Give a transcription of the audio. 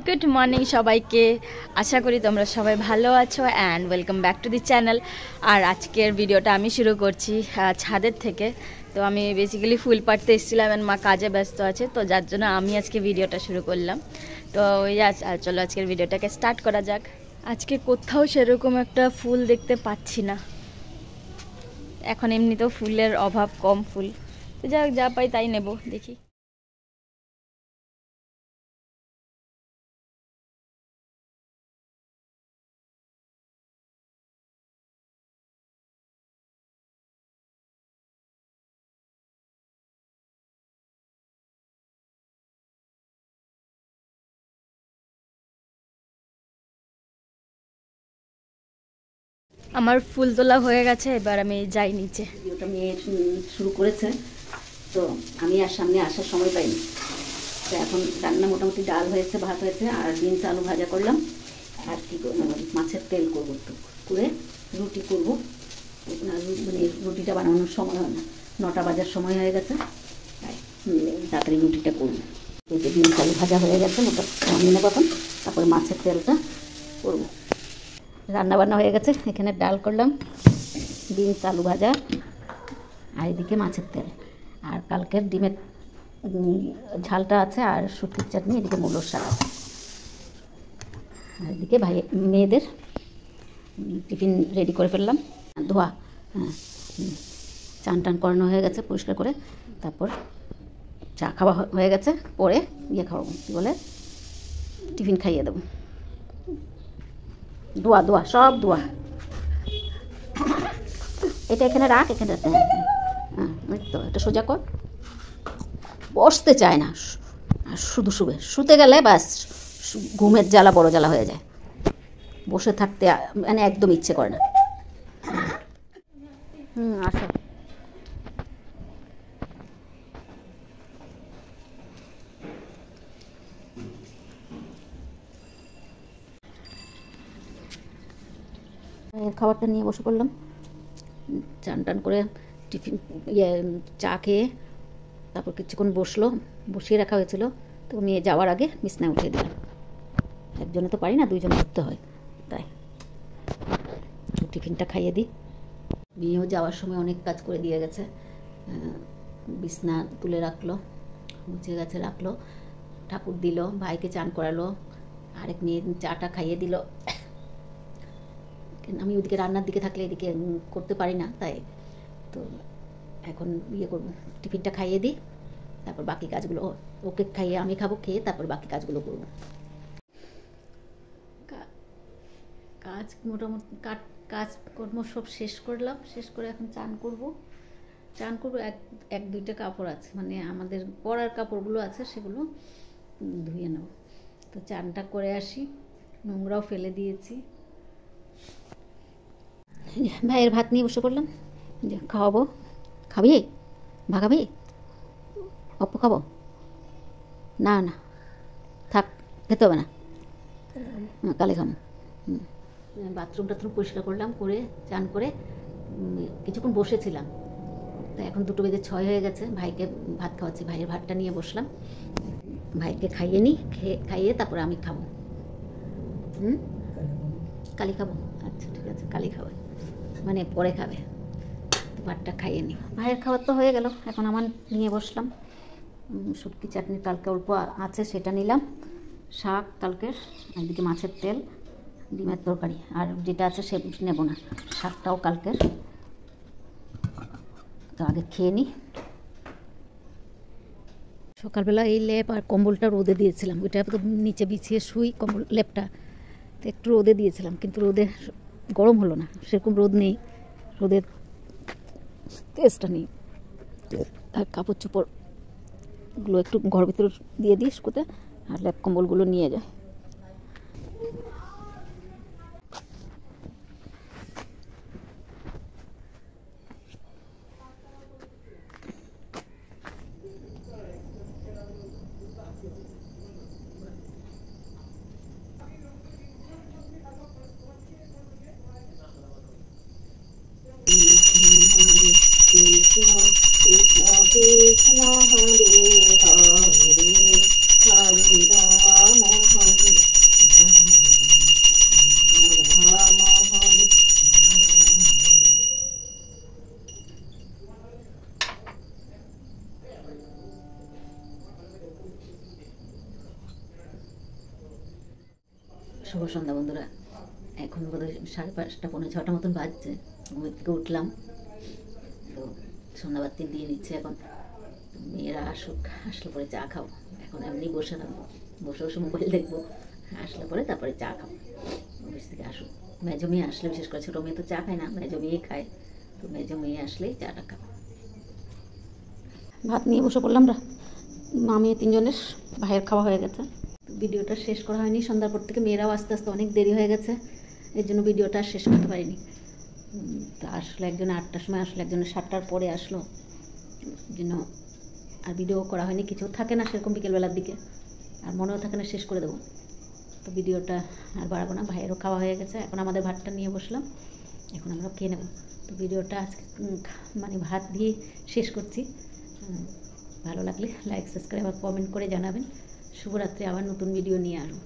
Good morning সবাইকে। আশা করি তোমরা সবাই ভালো আছো and welcome back to the channel. আর আজকের ভিডিওটা আমি শুরু করছি ছাদের থেকে। তো আমি বেসিক্যালি ফুল পাড়তে এসেছিলাম, মা কাজে ব্যস্ত আছে, তো যার জন্য আমি আজকে ভিডিওটা শুরু করলাম। তো ওই চলো আজকের ভিডিওটাকে স্টার্ট করা যাক। আজকে কোথাও সেরকম একটা ফুল দেখতে পাচ্ছি না, এখন এমনিতেও ফুলের অভাব, কম ফুল, তো যা পাই তাই নেব, দেখি। আমার ফুল তোলা হয়ে গেছে, এবার আমি যাই নিচে। ভিডিওটা মেয়ে শুরু করেছে, তো আমি আর সামনে আসার সময় পাইনি। তো এখন রান্না মোটামুটি ডাল হয়েছে, ভাত হয়েছে, আর বিনস আলু ভাজা করলাম, আর কি মাছের তেল করবো, তো করে রুটি করবো। মানে রুটিটা বানানোর সময় হয় না, 9টা বাজার সময় হয়ে গেছে, তাই তাড়াতাড়ি রুটিটা করবো। এই যে বিনস আলু ভাজা হয়ে গেছে, ওটা নামিয়ে নেবো এখন, তারপরে মাছের তেলটা করবো। রান্না বান্না হয়ে গেছে, এখানে ডাল করলাম, বিনস আলু ভাজা, আর এদিকে মাছের তেল, আর কালকের ডিমের ঝালটা আছে, আর শুটকির চাটনি, এদিকে মূলোর শাক আছে, আর এদিকে মেয়েদের টিফিন রেডি করে ফেললাম। ধোয়া, হ্যাঁ, চান টান করানো হয়ে গেছে পরিষ্কার করে, তারপর চা খাওয়া হয়ে গেছে, পরে খাওয়াবো, কী বলে, টিফিন খাইয়ে দেবো। দোয়া দোয়া সব দোয়া, এটা এখানে রাখ, এখানে হ্যাঁ, তো এটা সোজা কর। বসতে চায় না, শুধু শুতে গেলে ব্যাস ঘুমের জ্বালা বড় জ্বালা হয়ে যায়, বসে থাকতে মানে একদম ইচ্ছে করে না। আসো, খাবারটা নিয়ে বসে পড়লাম, চান টান করে টিফিন চা খেয়ে তারপর কিছুক্ষণ বসিয়ে রাখা হয়েছিল, তো মেয়ে যাওয়ার আগে বিছনায় উঠিয়ে দিলাম। একজনে তো পারি না, 2জন করতে হয়, তাই টিফিনটা খাইয়ে দিই। মেয়েও যাওয়ার সময় অনেক কাজ করে দিয়ে গেছে, বিছনা তুলে রাখলো, মুছে গেছে রাখলো, ঠাকুর দিল, ভাইকে চান করালো, আরেক মেয়ে চাটা খাইয়ে দিল। আমি ওদিকে রান্নার দিকে থাকলে এদিকে করতে পারি না, তাই তো এখন করবো, টিফিনটা খাইয়ে দিই, তারপর বাকি কাজগুলো ওকে খাইয়ে আমি খাবো, খেয়ে তারপর বাকি কাজগুলো করবো। কাজ মোটামুটি কাজকর্ম সব শেষ করলাম, শেষ করে এখন চান করবো। এক দুইটা কাপড় আছে, মানে আমাদের পরার কাপড়গুলো আছে, সেগুলো ধুয়ে নেব। তো চানটা করে আসি, নোংরাও ফেলে দিয়েছি। ভাইয়ের ভাত নিয়ে বসে পড়লাম, খাওয়াবো। খাবি? ভাগাবি? অপ্প খাবো? না না থাক, খেতে হবে না, কালে খাবো। বাথরুম টাথরুম পরিষ্কার করলাম, করে চান করে কিছুক্ষণ বসেছিলাম, তো এখন 2:06 হয়ে গেছে, ভাইকে ভাত খাওয়াচ্ছি। ভাইয়ের ভাতটা নিয়ে বসলাম, ভাইকে খাইয়ে নিই, খাইয়ে তারপরে আমি খাবো। কালি খাবো? আচ্ছা ঠিক আছে, কালি খাবে, মানে পরে খাবে, ভাতটা খাইয়ে নিই। ভাইয়ের খাবার তো হয়ে গেল, এখন আমার নিয়ে বসলাম। শুটকি চাটনি কালকে অল্প আছে, সেটা নিলাম, শাক কালকের, একদিকে মাছের তেল, ডিমের তরকারি, আর যেটা আছে সে নেব না, শাকটাও কালকের। তো আগে খেয়ে নিই। সকালবেলা এই লেপ আর কম্বলটা রোদে দিয়েছিলাম, ওইটা তো নিচে বিছিয়ে শুই, কম্বল লেপটা তো একটু রোদে দিয়েছিলাম, কিন্তু রোদে গরম হলো না, সেরকম রোদ নেই, রোদের তেজটা নেই। আর কাপড় চোপড়গুলো একটু ঘর ভিতরে দিয়ে দিই শুকোতে, আর লেপ কম্বলগুলো নিয়ে যায়। কৃষ্ণ কৃষ্ণ হরে হরে হরে রাম শুভ সন্ধ্যা বন্ধুরা। এখন বোধহয় 5:30 পৌনে 6টা মতন বাজছে। ঘুমের থেকে উঠলাম, তো সন্ধ্যাবাতি দিয়ে নিচ্ছে। এখন মেয়েরা আসলে পরে চা খাও। এখন এমনি বসে থাকবো, বসে বসে মোবাইল দেখবো। আসলে পরে তারপরে চা খাও। অফিস থেকে আসুক। মেজো মেয়ে আসলে, বিশেষ করে ছোটো মেয়ে তো চা খায় না, মেজো মেয়ে খায়। তো মেজো মেয়ে আসলেই চাটা খাও। ভাত নিয়ে বসে পড়লাম। আমি 3জনের ভাইয়ের খাওয়া হয়ে গেছে। ভিডিওটা শেষ করা হয়নি, সন্ধ্যার পর থেকে মেয়েরাও আস্তে আস্তে অনেক দেরি হয়ে গেছে, এর জন্য ভিডিওটা শেষ করতে পারিনি। তো আসলে একজনে 8টার সময় আসলে, একজনে 7টার পরে আসলো, জন্য আর ভিডিও করা হয়নি। কিছু থাকে না সেরকম বিকেলবেলার দিকে, আর মনেও থাকে না শেষ করে দেবো। তো ভিডিওটা আর বাড়াবো না। ভাইয়েরও খাওয়া হয়ে গেছে, এখন আমাদের ভাতটা নিয়ে বসলাম, এখন আমরা খেয়ে নেব। তো ভিডিওটা আজকে মানে ভাত দিয়ে শেষ করছি। ভালো লাগলে লাইক, সাবস্ক্রাইব আর কমেন্ট করে জানাবেন। শুভরাত্রি। আবার নতুন ভিডিও নিয়ে আসবো।